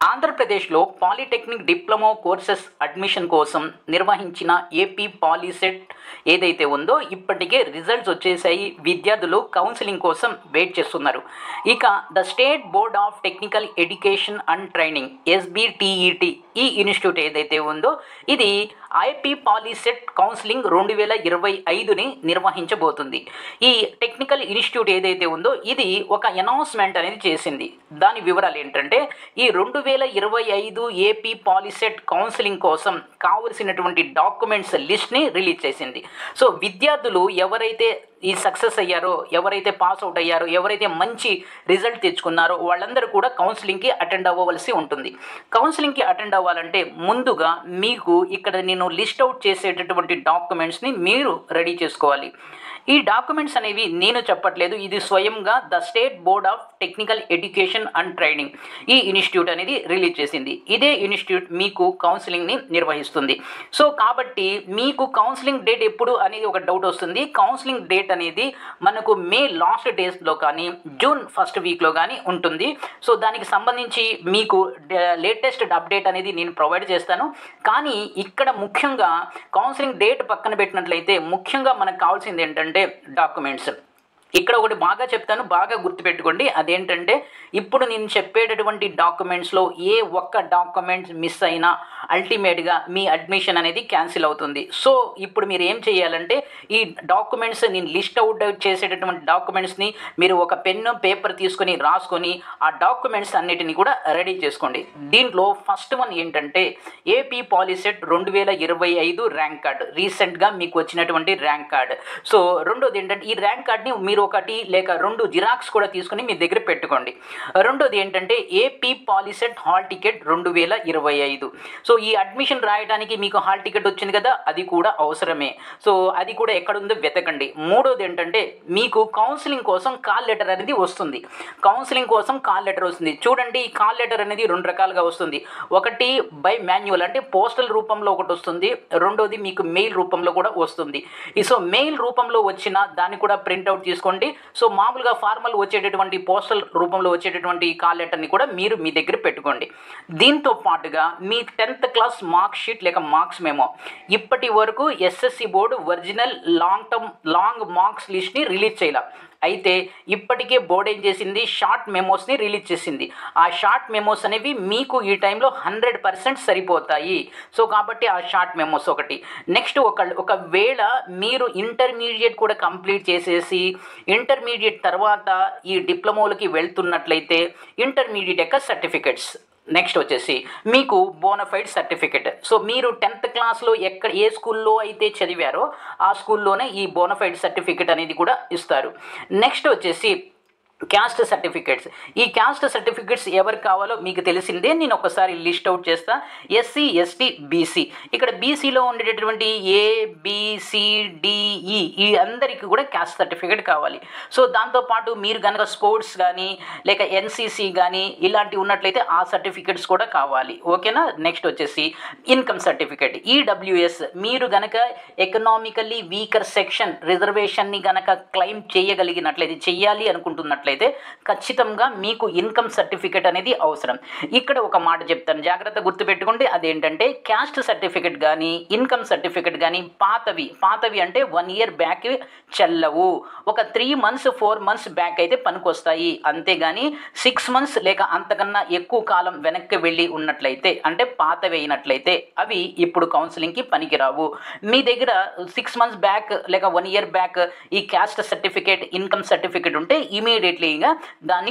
ఆంధ్రప్రదేశ్లో polytechnic diploma courses admission కోసం నిర్వహించిన ఏపీ పాలీసెట్ ఏదైతే ఉందో ఇప్పటికే రిజల్ట్స్ వచ్చేసాయి. విద్యార్థులు కౌన్సిలింగ్ కోసం వెయిట్ చేస్తున్నారు. ఇక the state board of technical education and training SBTET ఈ ఇన్స్టిట్యూట్ ఏదైతే ఉందో ఇది ఐపీ పాలీసెట్ కౌన్సిలింగ్ 2025ని నిర్వహించబోతుంది. ఈ టెక్నికల్ ఇన్స్టిట్యూట్ ఏదైతే ఉందో ఇది ఒక అనౌన్స్మెంట్ అనేది చేసింది. దాని వివరాలు ఏంటంటే ఈ 2025 ఏపీ పాలీసెట్ కౌన్సిలింగ్ కోసం కావలసినటువంటి డాక్యుమెంట్స్ లిస్ట్ని రిలీజ్ చేసింది. సో విద్యార్థులు ఎవరైతే ఈ సక్సెస్ అయ్యారో, ఎవరైతే పాస్ అవుట్ అయ్యారో, ఎవరైతే మంచి రిజల్ట్ తెచ్చుకున్నారో వాళ్ళందరూ కూడా కౌన్సిలింగ్కి అటెండ్ అవ్వవలసి ఉంటుంది. కౌన్సిలింగ్కి అటెండ్ అవ్వాలంటే ముందుగా మీకు ఇక్కడ నేను లిస్ట్ అవుట్ చేసేటటువంటి డాక్యుమెంట్స్ని మీరు రెడీ చేసుకోవాలి. ఈ డాక్యుమెంట్స్ అనేవి నేను చెప్పట్లేదు, ఇది స్వయంగా the state board of technical education and training ఈ ఇన్స్టిట్యూట్ అనేది రిలీజ్ చేసింది. ఇదే ఇన్స్టిట్యూట్ మీకు కౌన్సిలింగ్ని నిర్వహిస్తుంది. సో కాబట్టి మీకు కౌన్సిలింగ్ డేట్ ఎప్పుడు అనేది ఒక డౌట్ వస్తుంది. కౌన్సిలింగ్ డేట్ అనేది మనకు మే లాస్ట్ డేస్లో కానీ జూన్ ఫస్ట్ వీక్లో కానీ ఉంటుంది. సో దానికి సంబంధించి మీకు లేటెస్ట్ అప్డేట్ అనేది నేను ప్రొవైడ్ చేస్తాను. కానీ ఇక్కడ ముఖ్యంగా కౌన్సిలింగ్ డేట్ పక్కన పెట్టినట్లయితే ముఖ్యంగా మనకు కావాల్సింది ఏంటంటే డాక్యుమెంట్స్. ఇక్కడ ఒకటి బాగా చెప్తాను, బాగా గుర్తుపెట్టుకోండి. అదేంటంటే ఇప్పుడు నేను చెప్పేటటువంటి డాక్యుమెంట్స్లో ఏ ఒక్క డాక్యుమెంట్స్ మిస్ అయినా అల్టిమేట్గా మీ అడ్మిషన్ అనేది క్యాన్సిల్ అవుతుంది. సో ఇప్పుడు మీరు ఏం చేయాలంటే ఈ డాక్యుమెంట్స్ నేను లిస్ట్ అవుట్ చేసేటటువంటి డాక్యుమెంట్స్ని మీరు ఒక పెన్ను పేపర్ తీసుకొని రాసుకొని ఆ డాక్యుమెంట్స్ అన్నిటిని కూడా రెడీ చేసుకోండి. దీంట్లో ఫస్ట్ వన్ ఏంటంటే ఏపీ పాలీసెట్ 2025 ర్యాంక్ కార్డ్, రీసెంట్గా మీకు వచ్చినటువంటి ర్యాంక్ కార్డ్. సో రెండోది ఏంటంటే ఈ ర్యాంక్ కార్డ్ని మీరు ఒకటి లేక 2 జిరాక్స్ కూడా తీసుకుని మీ దగ్గర పెట్టుకోండి. రెండోది ఏంటంటే AP POLYCET hall ticket 2025. So ఈ అడ్మిషన్ రాయడానికి మీకు హాల్ టికెట్ వచ్చింది కదా, అది కూడా అవసరమే. సో అది కూడా ఎక్కడుందో వెతకండి. మూడోది ఏంటంటే మీకు కౌన్సిలింగ్ కోసం కాల్ లెటర్ అనేది వస్తుంది. కౌన్సిలింగ్ కోసం కాల్ లెటర్ వస్తుంది. చూడండి, ఈ కాల్ లెటర్ అనేది 2 రకాలుగా వస్తుంది. ఒకటి బై మాన్యువల్ అంటే పోస్టల్ రూపంలో ఒకటి వస్తుంది, రెండోది మీకు మెయిల్ రూపంలో కూడా వస్తుంది. సో మెయిల్ రూపంలో వచ్చిన దాన్ని కూడా ప్రింట్అవుట్ తీసుకోండి. సో మామూలుగా ఫార్మల్ వచ్చేటటువంటి పోస్టల్ రూపంలో వచ్చేటటువంటి కాల్ లెటర్ని కూడా మీరు మీ దగ్గర పెట్టుకోండి. దీంతో పాటుగా మీ 10th క్లాస్ మార్క్ షీట్ లేక మార్క్స్ మెమో, ఇప్పటి వరకు SSC board original long marks లిస్ట్ని రిలీజ్ చేయాలి. అయితే ఇప్పటికే బోర్డు ఏం చేసింది, షార్ట్ మెమోస్ని రిలీజ్ చేసింది. ఆ షార్ట్ మెమోస్ అనేవి మీకు ఈ టైంలో 100% సరిపోతాయి. సో కాబట్టి ఆ షార్ట్ మెమోస్ ఒకటి. నెక్స్ట్ ఒకవేళ మీరు ఇంటర్మీడియట్ కూడా కంప్లీట్ చేసేసి ఇంటర్మీడియట్ తర్వాత ఈ డిప్లొమాలకి వెళ్తున్నట్లయితే ఇంటర్మీడియట్ యొక్క సర్టిఫికెట్స్, నెక్స్ట్ వచ్చేసి మీకు బోనఫైడ్ సర్టిఫికెట్. సో మీరు 10th క్లాస్లో ఏ స్కూల్లో అయితే చదివారో ఆ స్కూల్లోనే ఈ బోనఫైడ్ సర్టిఫికెట్ అనేది కూడా ఇస్తారు. నెక్స్ట్ వచ్చేసి క్యాస్ట్ సర్టిఫికేట్స్. ఈ క్యాస్ట్ సర్టిఫికేట్స్ ఎవరికి కావాలో మీకు తెలిసిందే, నేను ఒకసారి లిస్ట్ అవుట్ చేస్తా. SC ST BC, ఇక్కడ బీసీలో ఉండేటటువంటి ABCDE ఈ అందరికీ కూడా క్యాస్ట్ సర్టిఫికేట్ కావాలి. సో దాంతోపాటు మీరు కనుక స్పోర్ట్స్ కానీ లేక NCC కానీ ఇలాంటివి ఉన్నట్లయితే ఆ సర్టిఫికేట్స్ కూడా కావాలి. ఓకేనా. నెక్స్ట్ వచ్చేసి ఇన్కమ్ సర్టిఫికేట్ EWS, మీరు కనుక ఎకనామికల్లీ వీకర్ సెక్షన్ రిజర్వేషన్ని కనుక క్లెయిమ్ చేయగలిగినట్లయితే, చెయ్యాలి అనుకుంటున్నట్లయితే ఖచ్చితంగా మీకు ఇన్కమ్ సర్టిఫికేట్ అనేది అవసరం. ఇక్కడ ఒక మాట చెప్తాను, జాగ్రత్త గుర్తుపెట్టుకోండి. అదేంటంటే క్యాస్ట్ సర్టిఫికేట్ కానీ ఇన్కమ్ సర్టిఫికేట్ కానీ పాతవి అంటే 1 ఇయర్ బ్యాక్ చెల్లవు. ఒక 3 months 4 months బ్యాక్ అయితే పనికొస్తాయి. అంతేగాని 6 months లేక అంతకన్నా ఎక్కువ కాలం వెనక్కి వెళ్ళి ఉన్నట్లయితే అంటే పాతవి అయినట్లయితే అవి ఇప్పుడు కౌన్సిలింగ్కి పనికిరావు. మీ దగ్గర 6 months బ్యాక్ లేక 1 year బ్యాక్ ఈ క్యాస్ట్ సర్టిఫికేట్ ఇన్కమ్ సర్టిఫికేట్ ఉంటే ఇమీడియట్లీగా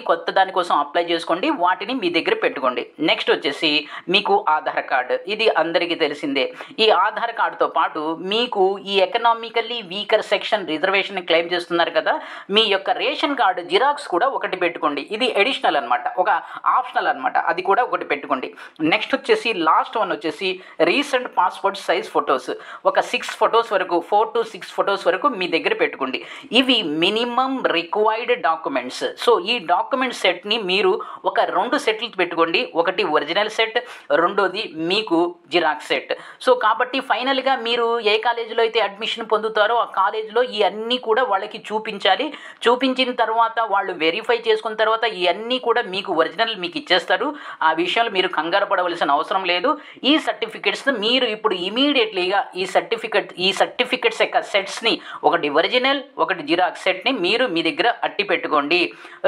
కొత్త దానికోసం అప్లై చేసుకోండి, వాటిని మీ దగ్గర పెట్టుకోండి. నెక్స్ట్ వచ్చేసి మీకు ఆధార్ కార్డు, ఇది అందరికీ తెలిసిందే. ఈ ఆధార్ కార్డుతో పాటు మీకు ఈ economically weaker section reservation claim చేస్తున్నారు కదా, మీ యొక్క రేషన్ కార్డు జిరాక్స్ కూడా ఒకటి పెట్టుకోండి. ఇది ఎడిషనల్ అనమాట, ఒక ఆప్షనల్ అనమాట, అది కూడా ఒకటి పెట్టుకోండి. నెక్స్ట్ వచ్చేసి లాస్ట్ వన్ వచ్చేసి రీసెంట్ పాస్పోర్ట్ సైజ్ ఫొటోస్, ఒక 6 photos వరకు 4 to 6 photos వరకు మీ దగ్గర పెట్టుకోండి. ఇవి minimum required documents. Documents. So ఈ డాక్యుమెంట్ సెట్ని మీరు ఒక 2 సెట్లు పెట్టుకోండి. ఒకటి ఒరిజినల్ సెట్, రెండోది మీకు జిరాక్స్ సెట్. సో కాబట్టి ఫైనల్గా మీరు ఏ కాలేజీలో అయితే అడ్మిషన్ పొందుతారో ఆ కాలేజీలో ఇవన్నీ కూడా వాళ్ళకి చూపించాలి. చూపించిన తర్వాత వాళ్ళు వెరిఫై చేసుకున్న తర్వాత ఇవన్నీ కూడా మీకు ఒరిజినల్ మీకు ఇచ్చేస్తారు. ఆ విషయాలు మీరు కంగారు పడవలసిన అవసరం లేదు. ఈ సర్టిఫికెట్స్ మీరు ఇప్పుడు ఇమీడియట్లీగా ఈ సర్టిఫికెట్స్ యొక్క సెట్స్ని, ఒకటి ఒరిజినల్ ఒకటి జిరాక్స్ సెట్ని మీరు మీ దగ్గర అట్టి పెట్టుకోండి.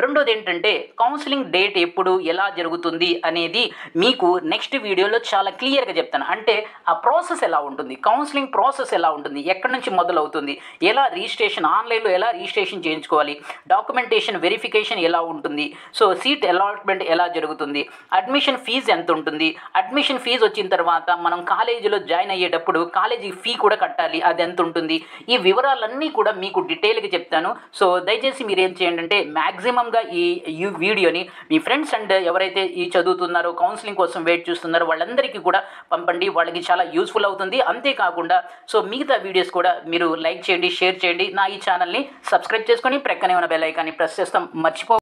రెండోది ఏంటంటే కౌన్సిలింగ్ డేట్ ఎప్పుడు ఎలా జరుగుతుంది అనేది మీకు నెక్స్ట్ వీడియోలో చాలా క్లియర్గా చెప్తాను. అంటే ఆ ప్రాసెస్ ఎలా ఉంటుంది, కౌన్సిలింగ్ ప్రాసెస్ ఎలా ఉంటుంది, ఎక్కడి నుంచి మొదలవుతుంది, ఎలా రిజిస్ట్రేషన్ ఆన్లైన్లో ఎలా రిజిస్ట్రేషన్ చేయించుకోవాలి, డాక్యుమెంటేషన్ వెరిఫికేషన్ ఎలా ఉంటుంది, సో సీట్ అలాట్మెంట్ ఎలా జరుగుతుంది, అడ్మిషన్ ఫీజు ఎంత ఉంటుంది, అడ్మిషన్ ఫీజు వచ్చిన తర్వాత మనం కాలేజీలో జాయిన్ అయ్యేటప్పుడు కాలేజీ ఫీ కూడా కట్టాలి, అది ఎంత ఉంటుంది, ఈ వివరాలన్నీ కూడా మీకు డీటెయిల్గా చెప్తాను. సో దయచేసి మీరు ఏం చేయండి అంటే మ్యాక్సిమంగా ఈ వీడియోని మీ ఫ్రెండ్స్ అండ్ ఎవరైతే ఈ చదువుతున్నారో కౌన్సిలింగ్ కోసం వెయిట్ చూస్తున్నారో వాళ్ళందరికీ కూడా పంపండి. వాళ్ళకి చాలా యూస్ఫుల్ అవుతుంది. అంతేకాకుండా సో మిగతా వీడియోస్ కూడా మీరు లైక్ చేయండి, షేర్ చేయండి. నా ఈ ఛానల్ని సబ్స్క్రైబ్ చేసుకొని ప్రక్కనే ఉన్న బెల్ ఐకాన్ని ప్రెస్ చేస్తాం మర్చిపో